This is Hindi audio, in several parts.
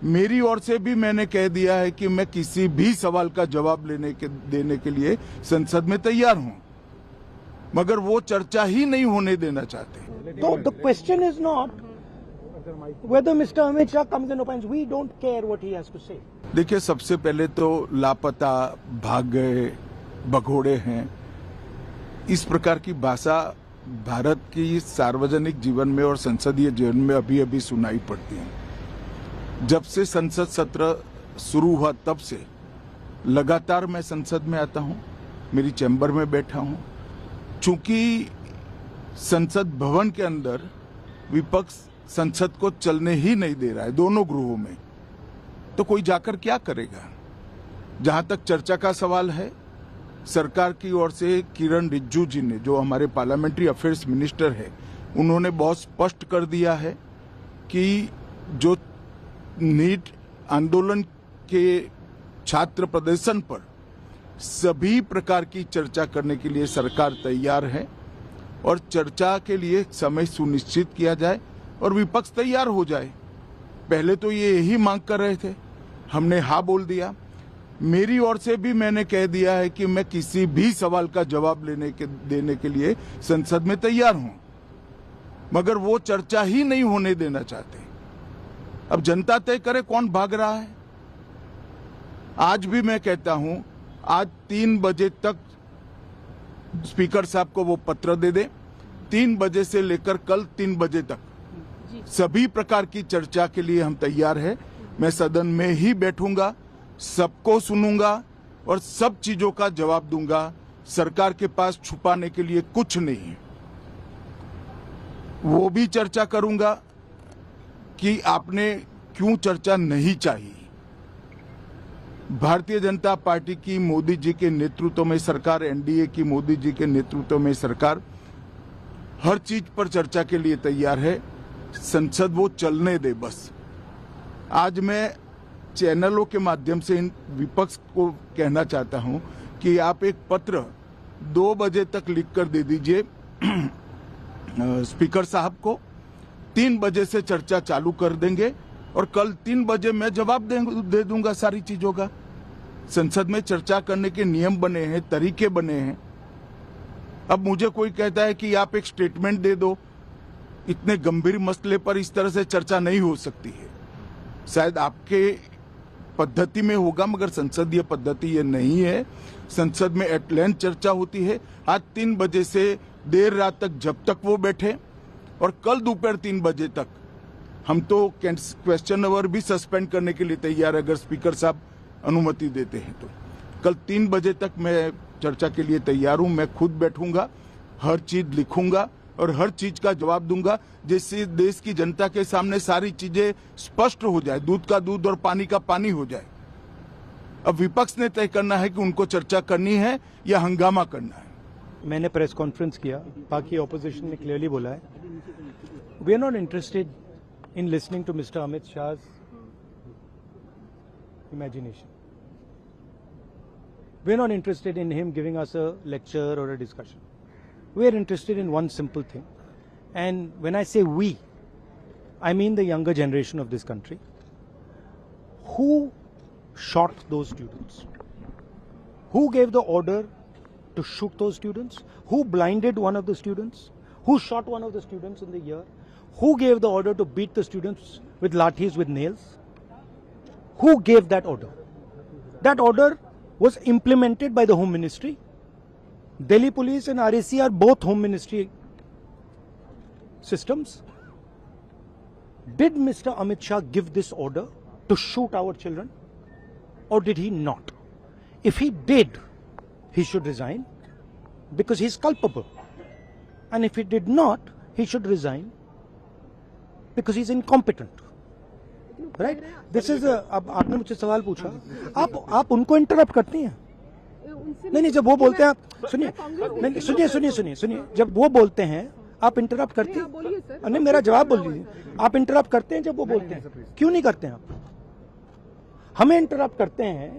मेरी ओर से भी मैंने कह दिया है कि मैं किसी भी सवाल का जवाब देने के लिए संसद में तैयार हूं, मगर वो चर्चा ही नहीं होने देना चाहते। तो the question is not whether Mr. Amit Shah comes and opines. We don't care what he has to say. देखिए, सबसे पहले तो लापता, भाग गए, भगोड़े हैं, इस प्रकार की भाषा भारत की सार्वजनिक जीवन में और संसदीय जीवन में अभी अभी सुनाई पड़ती है। जब से संसद सत्र शुरू हुआ तब से लगातार मैं संसद में आता हूं, मेरी चैम्बर में बैठा हूं। चूंकि संसद भवन के अंदर विपक्ष संसद को चलने ही नहीं दे रहा है, दोनों गृहों में, तो कोई जाकर क्या करेगा। जहां तक चर्चा का सवाल है, सरकार की ओर से किरण रिजिजू जी ने, जो हमारे पार्लियामेंट्री अफेयर्स मिनिस्टर है, उन्होंने बहुत स्पष्ट कर दिया है कि जो नीट आंदोलन के छात्र प्रदर्शन पर सभी प्रकार की चर्चा करने के लिए सरकार तैयार है और चर्चा के लिए समय सुनिश्चित किया जाए और विपक्ष तैयार हो जाए। पहले तो ये यही मांग कर रहे थे, हमने हाँ बोल दिया। मेरी ओर से भी मैंने कह दिया है कि मैं किसी भी सवाल का जवाब देने के लिए संसद में तैयार हूं, मगर वो चर्चा ही नहीं होने देना चाहते। अब जनता तय करे कौन भाग रहा है। आज भी मैं कहता हूं, आज 3 बजे तक स्पीकर साहब को वो पत्र दे दे। 3 बजे से लेकर कल 3 बजे तक सभी प्रकार की चर्चा के लिए हम तैयार हैं। मैं सदन में ही बैठूंगा, सबको सुनूंगा और सब चीजों का जवाब दूंगा। सरकार के पास छुपाने के लिए कुछ नहीं है। वो भी चर्चा करूंगा कि आपने क्यों चर्चा नहीं चाहिए। भारतीय जनता पार्टी की मोदी जी के नेतृत्व में सरकार, एनडीए की मोदी जी के नेतृत्व में सरकार हर चीज पर चर्चा के लिए तैयार है। संसद वो चलने दे बस। आज मैं चैनलों के माध्यम से इन विपक्ष को कहना चाहता हूं कि आप एक पत्र 2 बजे तक लिखकर दे दीजिए स्पीकर साहब को। 3 बजे से चर्चा चालू कर देंगे और कल 3 बजे मैं जवाब दे दूंगा सारी चीजों का। संसद में चर्चा करने के नियम बने हैं, तरीके बने हैं। अब मुझे कोई कहता है कि आप एक स्टेटमेंट दे दो, इतने गंभीर मसले पर इस तरह से चर्चा नहीं हो सकती है। शायद आपके पद्धति में होगा, मगर संसदीय पद्धति ये नहीं है। संसद में एट लेंथ चर्चा होती है। आज 3 बजे से देर रात तक, जब तक वो बैठे, और कल दोपहर 3 बजे तक। हम तो क्वेश्चन आवर भी सस्पेंड करने के लिए तैयार है अगर स्पीकर साहब अनुमति देते हैं तो। कल 3 बजे तक मैं चर्चा के लिए तैयार हूं। मैं खुद बैठूंगा, हर चीज लिखूंगा और हर चीज का जवाब दूंगा, जिससे देश की जनता के सामने सारी चीजें स्पष्ट हो जाए, दूध का दूध और पानी का पानी हो जाए। अब विपक्ष ने तय करना है कि उनको चर्चा करनी है या हंगामा करना है। मैंने प्रेस कॉन्फ्रेंस किया, बाकी ऑपोजिशन ने क्लियरली बोला है, we are not interested in listening to mister Amit Shah imagination. We are not interested in him giving us a lecture or a discussion. We are interested in one simple thing. And when I say we, I mean the younger generation of this country. Who shot those students? Who gave the order to shoot those students? Who blinded one of the students? Who shot one of the students in the ear? Who gave the order to beat the students with lathis, with nails? Who gave that order? That order was implemented by the Home Ministry. Delhi Police and RAC are both Home Ministry systems. Did Mr. Amit Shah give this order to shoot our children, or did he not? If he did, he should resign because he is culpable. And if he did not, he should resign because he is incompetent. Right, this is. अब आपने मुझसे सवाल पूछा, आप उनको इंटरप्ट करती हैं। नहीं, जब वो बोलते हैं आप सुनिए, नहीं सुनिए, जब वो बोलते हैं आप इंटरप्ट करते हैं। नहीं, मेरा जवाब बोल लीजिए। आप इंटरप्ट करते हैं जब वो बोलते हैं, क्यों नहीं करते हैं आप? हमें इंटरप्ट करते हैं,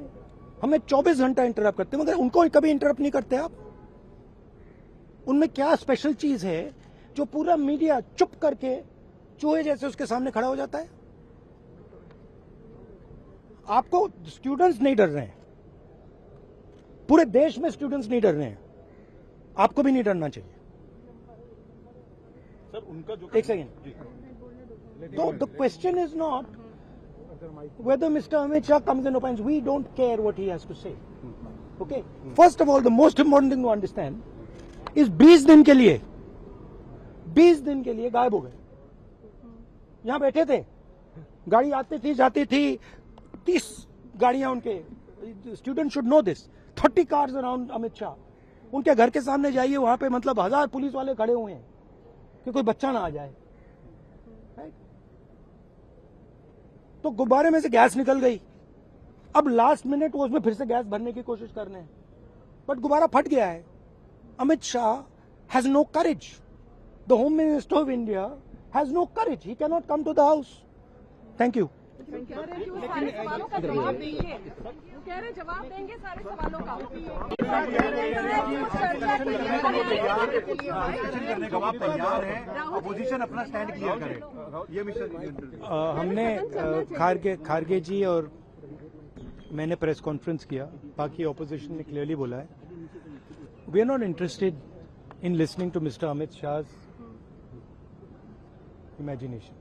हमें 24 घंटा इंटरप्ट करते हैं, मगर उनको कभी इंटरप्ट नहीं करते आप। उनमें क्या स्पेशल चीज है जो पूरा मीडिया चुप करके चूहे जैसे उसके सामने खड़ा हो जाता है? आपको स्टूडेंट्स नहीं डर रहे हैं, पूरे देश में स्टूडेंट्स नहीं डर रहे हैं, आपको भी नहीं डरना चाहिए। सर उनका जो एक सेकेंड। तो the question is not whether Mr. Amit Shah comes and opines. We don't care what he has to say. Okay? First of all, the most important thing to understand is 20 दिन के लिए गायब हो गए। यहां बैठे थे, गाड़ी आती थी जाती थी, 30 गाड़ियां उनके, student should know this, 30 cars around Amit Shah. उनके घर के सामने जाइए, वहां पे मतलब 1000 पुलिस वाले खड़े हुए हैं कि कोई बच्चा ना आ जाए। तो गुब्बारे में से गैस निकल गई, अब लास्ट मिनट वो उसमें फिर से गैस भरने की कोशिश कर रहे हैं, बट गुब्बारा फट गया है। Amit Shah has no courage, the home minister of India has no courage, he can not come to the house. Thank you. सारे सवालों का जवाब देंगे, वो कह रहे जवाब देंगे सारे सवालों का। करने का आप तैयार हैं, अपोजिशन अपना स्टैंड क्लियर करे। ये मिस्टर हमने खारगे जी और मैंने प्रेस कॉन्फ्रेंस किया, बाकी ऑपोजिशन ने क्लियरली बोला है, we are not interested in listening to mister Amit Shah imagination.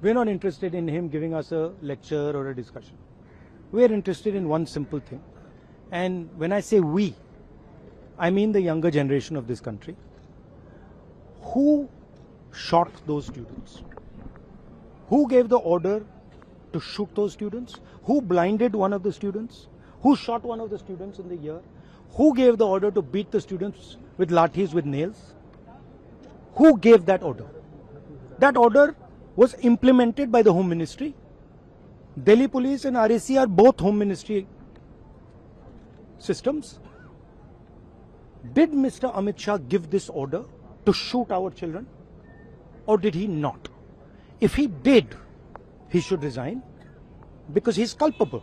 We are not interested in him giving us a lecture or a discussion. We are interested in one simple thing. And when I say we, I mean the younger generation of this country. Who shot those students? Who gave the order to shoot those students? Who blinded one of the students? Who shot one of the students in the ear? Who gave the order to beat the students with lathis, with nails? Who gave that order? That order was implemented by the Home Ministry. Delhi Police and RAC are both Home Ministry systems. Did Mr. Amit Shah give this order to shoot our children, or did he not? If he did, he should resign because he's culpable.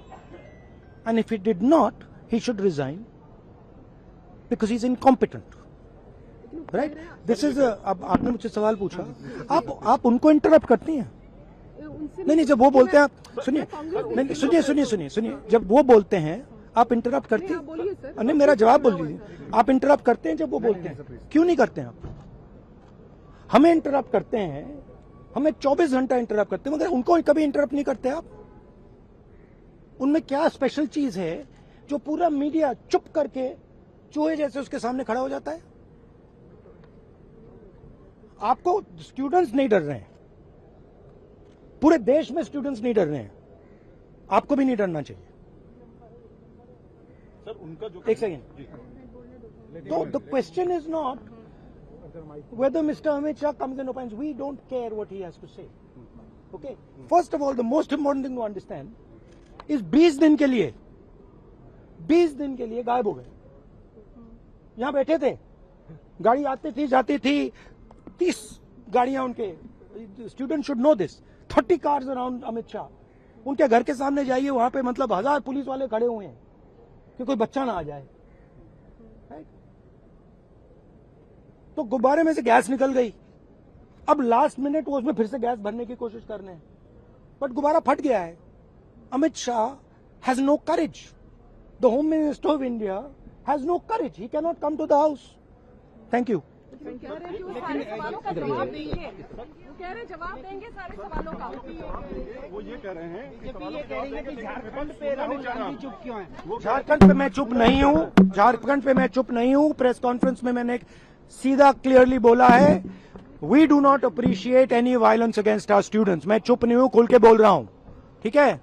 And if he did not, he should resign because he's incompetent. Right, this is, अब आपने मुझसे सवाल पूछा, आप उनको इंटरप्ट करती हैं। नहीं, जब वो बोलते हैं आप सुनिए, नहीं सुनिए, जब वो बोलते हैं आप इंटरप्ट करती हैं। नहीं, मेरा जवाब बोल लीजिए। आप इंटरप्ट करते हैं जब वो बोलते हैं, क्यों नहीं करते हैं आप? हमें इंटरप्ट करते हैं, हमें 24 घंटा इंटरप्ट करते हैं, मगर उनको कभी इंटरप्ट नहीं करते आप। उनमें क्या स्पेशल चीज है जो पूरा मीडिया चुप करके चूहे जैसे उसके सामने खड़ा हो जाता है? आपको स्टूडेंट्स नहीं डर रहे हैं, पूरे देश में स्टूडेंट्स नहीं डर रहे हैं, आपको भी नहीं डरना चाहिए। सर उनका जो एक सेकेंड। तो the question is not whether Mr. Amit Shah comes and opines. We don't care what he has to say. Okay? First of all, the most important thing to understand is 20 दिन के लिए गायब हो गए। यहां बैठे थे, गाड़ी आती थी जाती थी, 30 गाड़ियां उनके, student should know this, 30 cars around Amit Shah. उनके घर के सामने जाइए, वहां पे मतलब 1000 पुलिस वाले खड़े हुए हैं कि कोई बच्चा ना आ जाए। तो गुब्बारे में से गैस निकल गई, अब लास्ट मिनट वो उसमें फिर से गैस भरने की कोशिश कर रहे हैं, बट गुब्बारा फट गया है। Amit Shah has no courage, the home minister of India has no courage, he can not come to the house. Thank you. सारे सवालों का जवाब देंगे, वो कह रहे जवाब देंगे सारे सवालों का। वो ये कह रहे हैं कि झारखंड पे राहुल गांधी चुप क्यों है? झारखंड पे मैं चुप नहीं हूं, झारखंड पे मैं चुप नहीं हूं। प्रेस कॉन्फ्रेंस में मैंने सीधा क्लियरली बोला है, we do not appreciate any violence against our students. मैं चुप नहीं हूं, खुल के बोल रहा हूं, ठीक है।